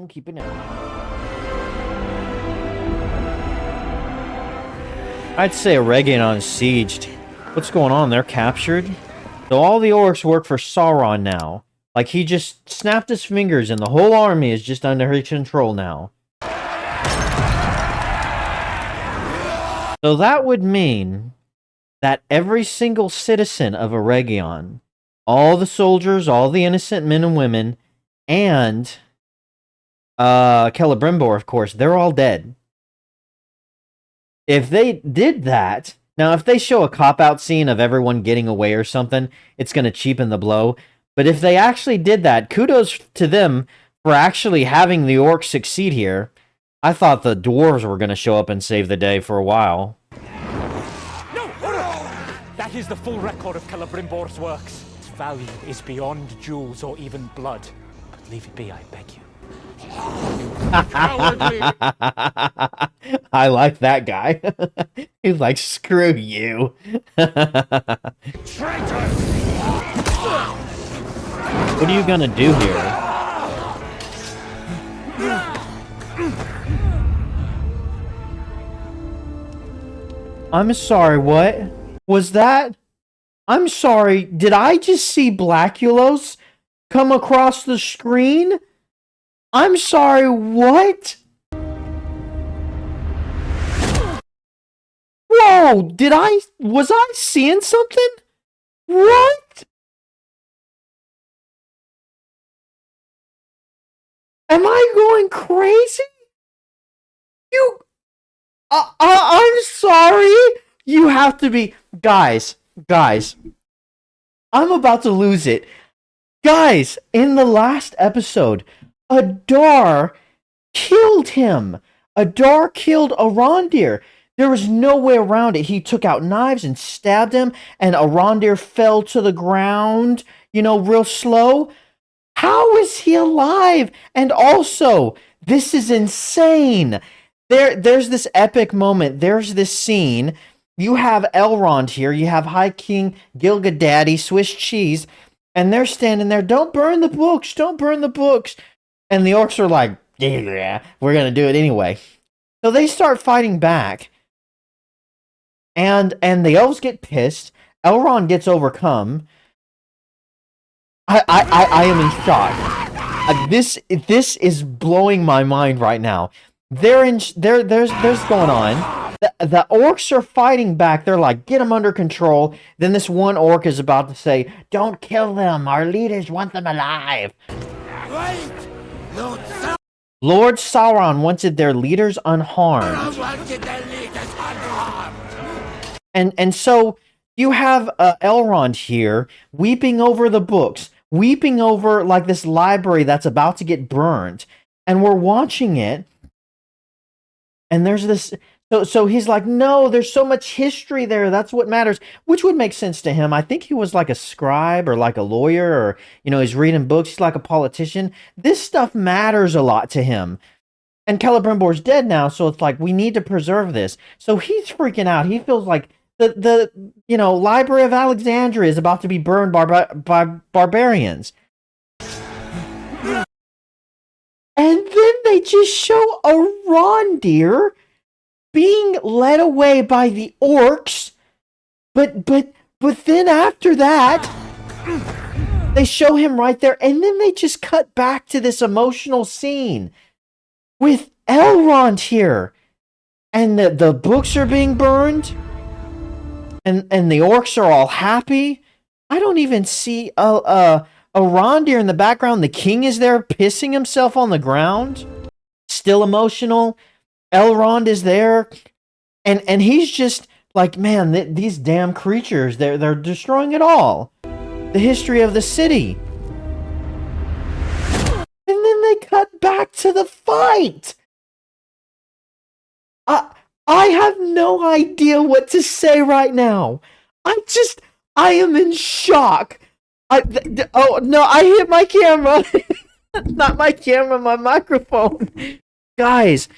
keeping it. I'd say Oregion's sieged. What's going on? They're captured? So all the orcs work for Sauron now. Like, he just snapped his fingers and the whole army is just under his control now. So that would mean that every single citizen of Eregion, all the soldiers, all the innocent men and women, and Celebrimbor, of course, they're all dead. If they did that, now if they show a cop-out scene of everyone getting away or something, it's going to cheapen the blow. But if they actually did that, kudos to them for actually having the orcs succeed here. I thought the dwarves were going to show up and save the day for a while. No! That is the full record of Celebrimbor's works. Its value is beyond jewels or even blood. But leave it be, I beg you. I like that guy. He's like, screw you. What are you gonna do here? I'm sorry, what? Was that? I'm sorry, did I just see Blackulos come across the screen? I'm sorry, what? Whoa, was I seeing something? What? Am I going crazy? I'm sorry. You have to be, guys, I'm about to lose it. Guys, in the last episode, Adar killed him. Adar killed Arondir. There was no way around it. He took out knives and stabbed him, and Arondir fell to the ground, you know, real slow. How is he alive? And also, this is insane. There's this epic moment. There's this scene. You have Elrond here. You have High King Gilgadaddy, Swiss cheese, and they're standing there. Don't burn the books. Don't burn the books. And the orcs are like, yeah, we're going to do it anyway. So they start fighting back. And the elves get pissed. Elrond gets overcome. I am in shock. This is blowing my mind right now. There's going on. The orcs are fighting back. They're like, get them under control. Then this one orc is about to say, don't kill them. Our leaders want them alive. Wait! Lord Sauron wanted their leaders unharmed. And so you have Elrond here weeping over the books, weeping over like this library that's about to get burned. And we're watching it. And there's this, so he's like, no, there's so much history there. That's what matters, which would make sense to him. I think he was like a scribe or like a lawyer, or, you know, he's reading books. He's like a politician. This stuff matters a lot to him. And Celebrimbor's dead now, so it's like, we need to preserve this. So he's freaking out. He feels like the you know, Library of Alexandria is about to be burned by barbarians. And then they just show Arondir being led away by the orcs. But then after that, they show him right there, and then they just cut back to this emotional scene with Elrond here. And the books are being burned, and the orcs are all happy. I don't even see Arondir in the background. The king is there pissing himself on the ground. Still emotional. Elrond is there. And he's just like, man, these damn creatures, they're destroying it all. The history of the city. And then they cut back to the fight. I have no idea what to say right now. I am in shock. Oh, no, I hit my camera. Not my camera, my microphone. Guys,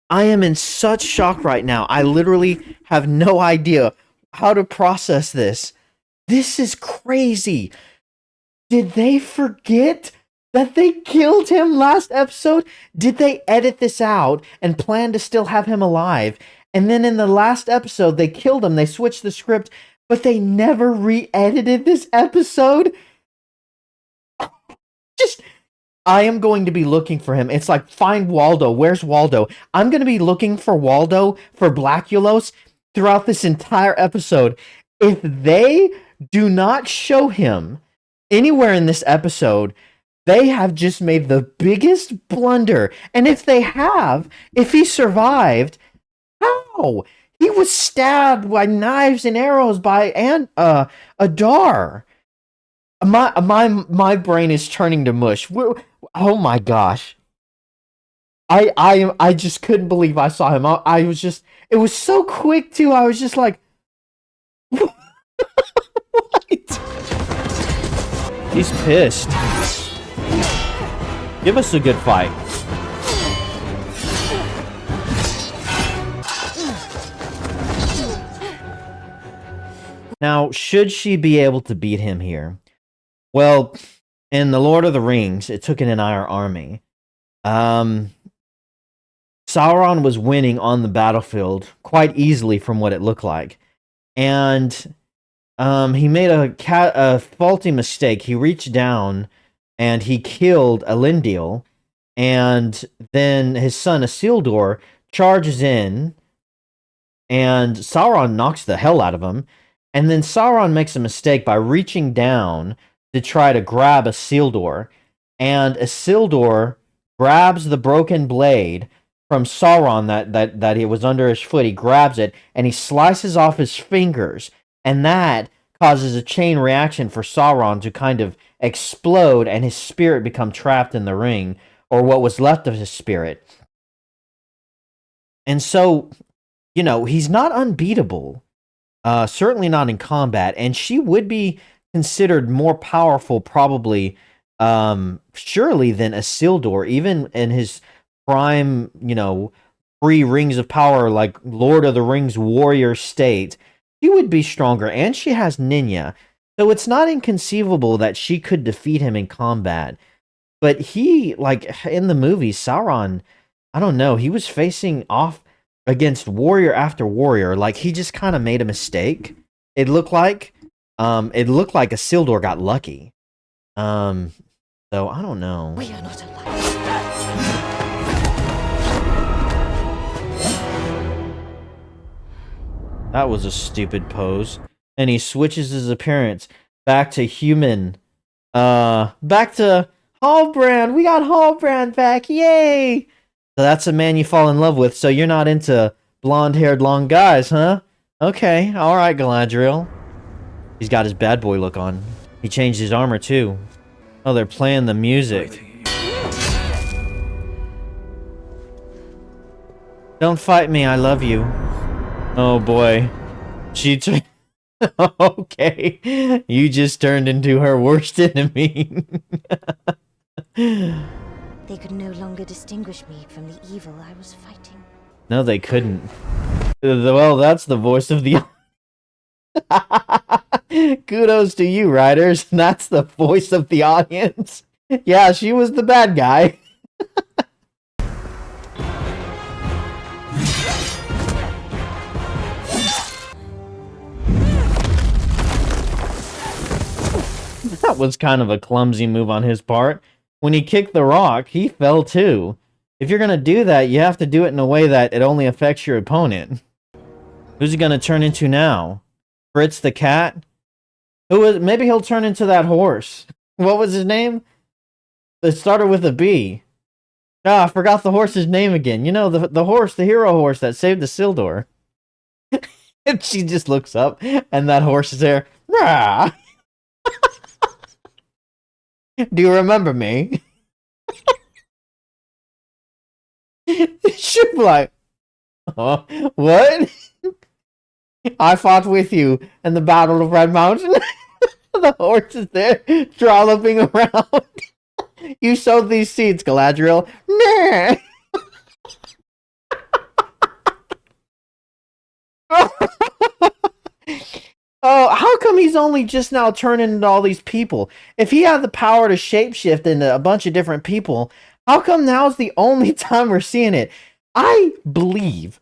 I am in such shock right now. I literally have no idea how to process this. This is crazy. Did they forget that they killed him last episode? Did they edit this out and plan to still have him alive? And then in the last episode, they killed him. They switched the script, but they never re-edited this episode? I am going to be looking for him. It's like, find Waldo. Where's Waldo? I'm going to be looking for Waldo, for Blackulos, throughout this entire episode. If they do not show him anywhere in this episode, they have just made the biggest blunder. And if they have, if he survived, how? He was stabbed by knives and arrows by Adar. My brain is turning to mush. Oh my gosh. I just couldn't believe I saw him. I was just, it was so quick too. I was just like, what? He's pissed. Give us a good fight. Now, should she be able to beat him here? Well, in The Lord of the Rings, it took an entire army. Sauron was winning on the battlefield quite easily from what it looked like. And he made a faulty mistake. He reached down and he killed Elendil. And then his son Isildur charges in and Sauron knocks the hell out of him. And then Sauron makes a mistake by reaching down to try to grab Isildur, and Isildur grabs the broken blade from Sauron that it was under his foot. He grabs it, and he slices off his fingers, and that causes a chain reaction for Sauron to kind of explode, and his spirit become trapped in the ring, or what was left of his spirit. And so, you know, he's not unbeatable, certainly not in combat, and she would be considered more powerful, probably, surely, than Isildur, even in his prime, you know, 3 rings of power, like Lord of the Rings warrior state. She would be stronger, and she has Ninya, so it's not inconceivable that she could defeat him in combat. But he, like, in the movie, Sauron, I don't know, he was facing off against warrior after warrior. Like, he just kind of made a mistake, it looked like. Isildur got lucky. So I don't know. We are not alike. That was a stupid pose. And he switches his appearance back to human. Back to Hallbrand. We got Hallbrand back. Yay! So that's a man you fall in love with. So you're not into blonde-haired long guys, huh? Okay, alright, Galadriel. He's got his bad boy look on. He changed his armor too. Oh, they're playing the music. Don't fight me, I love you. Oh boy. She okay. You just turned into her worst enemy. They could no longer distinguish me from the evil I was fighting. No, they couldn't. Well, that's the voice of the... Kudos to you, writers. That's the voice of the audience. Yeah, she was the bad guy. That was kind of a clumsy move on his part. When he kicked the rock, he fell too. If you're gonna do that, you have to do it in a way that it only affects your opponent. Who's he gonna turn into now? Fritz the cat? Maybe he'll turn into that horse. What was his name? It started with a B. Ah, I forgot the horse's name again. You know, the horse, the hero horse that saved the Isildur. And she just looks up, and that horse is there. Rah! Do you remember me? She'd be like, oh, what? I fought with you in the Battle of Red Mountain. The horse is there, trolloping around. You sowed these seeds, Galadriel. Nah. Oh, how come he's only just now turning into all these people? If he had the power to shapeshift into a bunch of different people, how come now's the only time we're seeing it? I believe,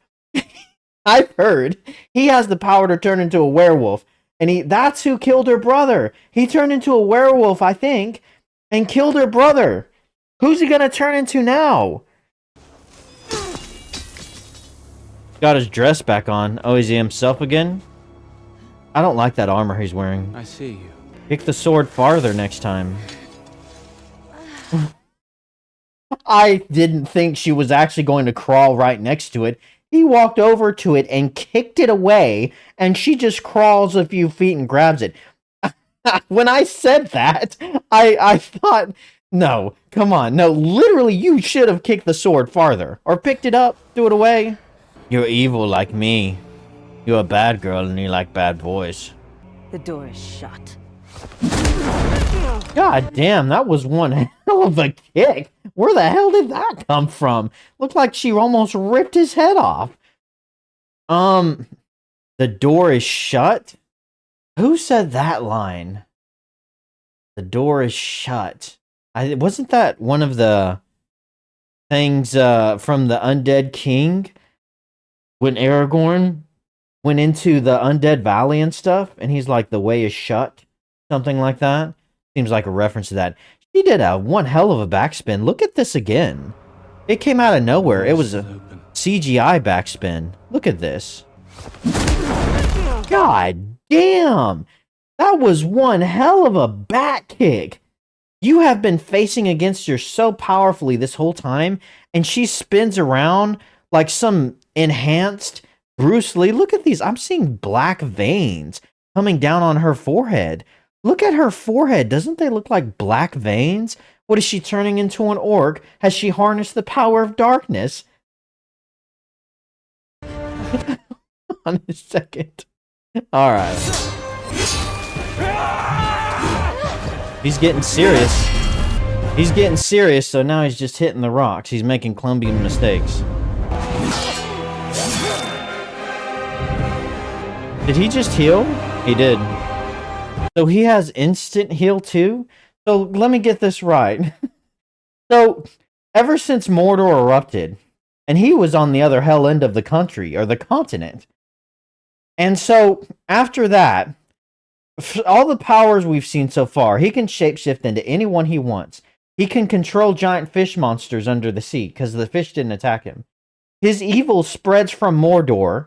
I've heard, he has the power to turn into a werewolf. And that's who killed her brother. He turned into a werewolf, I think, and killed her brother. Who's he gonna turn into now? Got his dress back on. Oh, is he himself again? I don't like that armor he's wearing. I see you. Kick the sword farther next time. I didn't think she was actually going to crawl right next to it. He walked over to it and kicked it away, and she just crawls a few feet and grabs it. When I said that, I thought, no, come on. No, literally, you should have kicked the sword farther. Or picked it up, threw it away. You're evil like me. You're a bad girl and you like bad boys. The door is shut. God damn, that was one hell of a kick. Where the hell did that come from? Looked like she almost ripped his head off. The door is shut? Who said that line? The door is shut. Wasn't that one of the things from the Undead King? When Aragorn went into the Undead Valley and stuff, and he's like, the way is shut. Something like that. Seems like a reference to that. She did one hell of a backspin. Look at this again. It came out of nowhere. It was a CGI backspin. Look at this. God damn. That was one hell of a back kick. You have been facing against her so powerfully this whole time, and she spins around like some enhanced Bruce Lee. Look at these. I'm seeing black veins coming down on her forehead. Look at her forehead. Doesn't they look like black veins? What is she turning into, an orc? Has she harnessed the power of darkness? On a second. All right. He's getting serious. He's getting serious, so now he's just hitting the rocks. He's making clumsy mistakes. Did he just heal? He did. So he has instant heal too? So let me get this right. So, ever since Mordor erupted, and he was on the other hell end of the country, or the continent. And so, after that, all the powers we've seen so far, he can shapeshift into anyone he wants. He can control giant fish monsters under the sea, because the fish didn't attack him. His evil spreads from Mordor.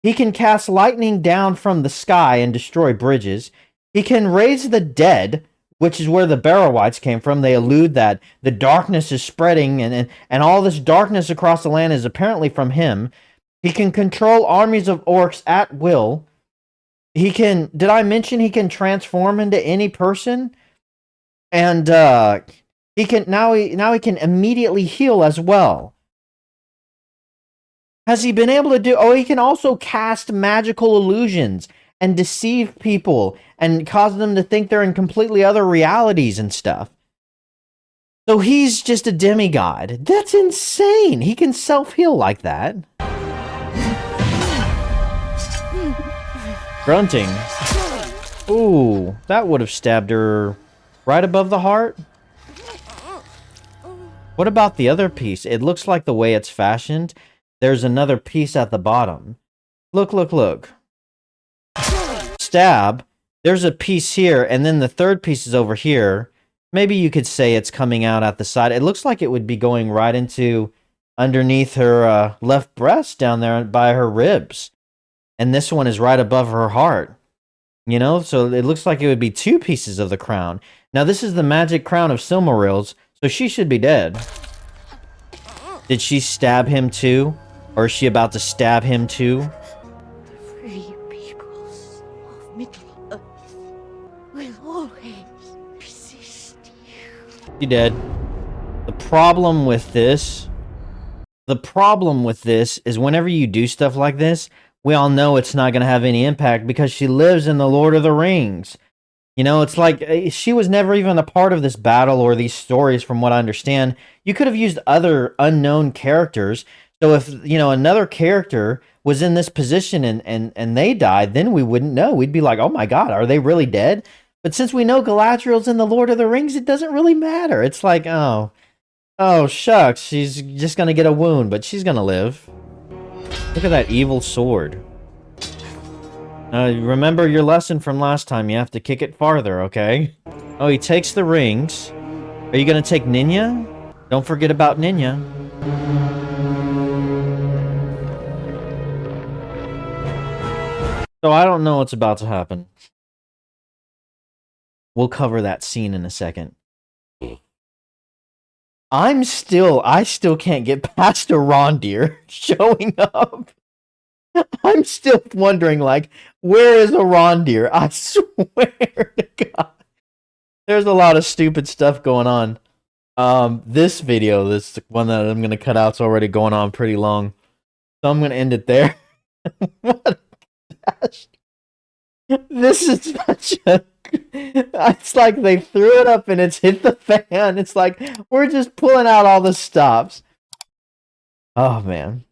He can cast lightning down from the sky and destroy bridges. He can raise the dead, which is where the Barrow-wights came from. They allude that the darkness is spreading, and all this darkness across the land is apparently from him. He can control armies of orcs at will. He can, did I mention he can transform into any person? And he can now he can immediately heal as well. Has he been able to do... Oh, he can also cast magical illusions and deceive people and cause them to think they're in completely other realities and stuff. So he's just a demigod. That's insane. He can self-heal like that. Grunting. Ooh, that would have stabbed her right above the heart. What about the other piece? It looks like the way it's fashioned. There's another piece at the bottom. Look, look, look. Stab. There's a piece here, and then the third piece is over here. Maybe you could say it's coming out at the side. It looks like it would be going right into underneath her left breast down there by her ribs. And this one is right above her heart. You know, so it looks like it would be two pieces of the crown. Now, this is the magic crown of Silmarils, so she should be dead. Did she stab him too? Or is she about to stab him too? Free peoples of Middle-earth will always resist you. She dead. The problem with this is whenever you do stuff like this, we all know it's not going to have any impact because she lives in the Lord of the Rings. You know, it's like she was never even a part of this battle or these stories from what I understand. You could have used other unknown characters. So if, you know, another character was in this position and they died, then we wouldn't know. We'd be like, oh my god, are they really dead? But since we know Galadriel's in the Lord of the Rings, it doesn't really matter. It's like, oh shucks, she's just gonna get a wound, but she's gonna live. Look at that evil sword. Remember your lesson from last time. You have to kick it farther, okay? Oh, he takes the rings. Are you gonna take Ninya? Don't forget about Ninya. So I don't know what's about to happen. We'll cover that scene in a second. I still can't get past Arondir showing up. I'm still wondering, like, where is Arondir? I swear to God. There's a lot of stupid stuff going on. This video, this one that I'm going to cut out's already going on pretty long. So I'm going to end it there. What a gosh. This is such a... It's like they threw it up and it's hit the fan. It's like, we're just pulling out all the stops. Oh, man.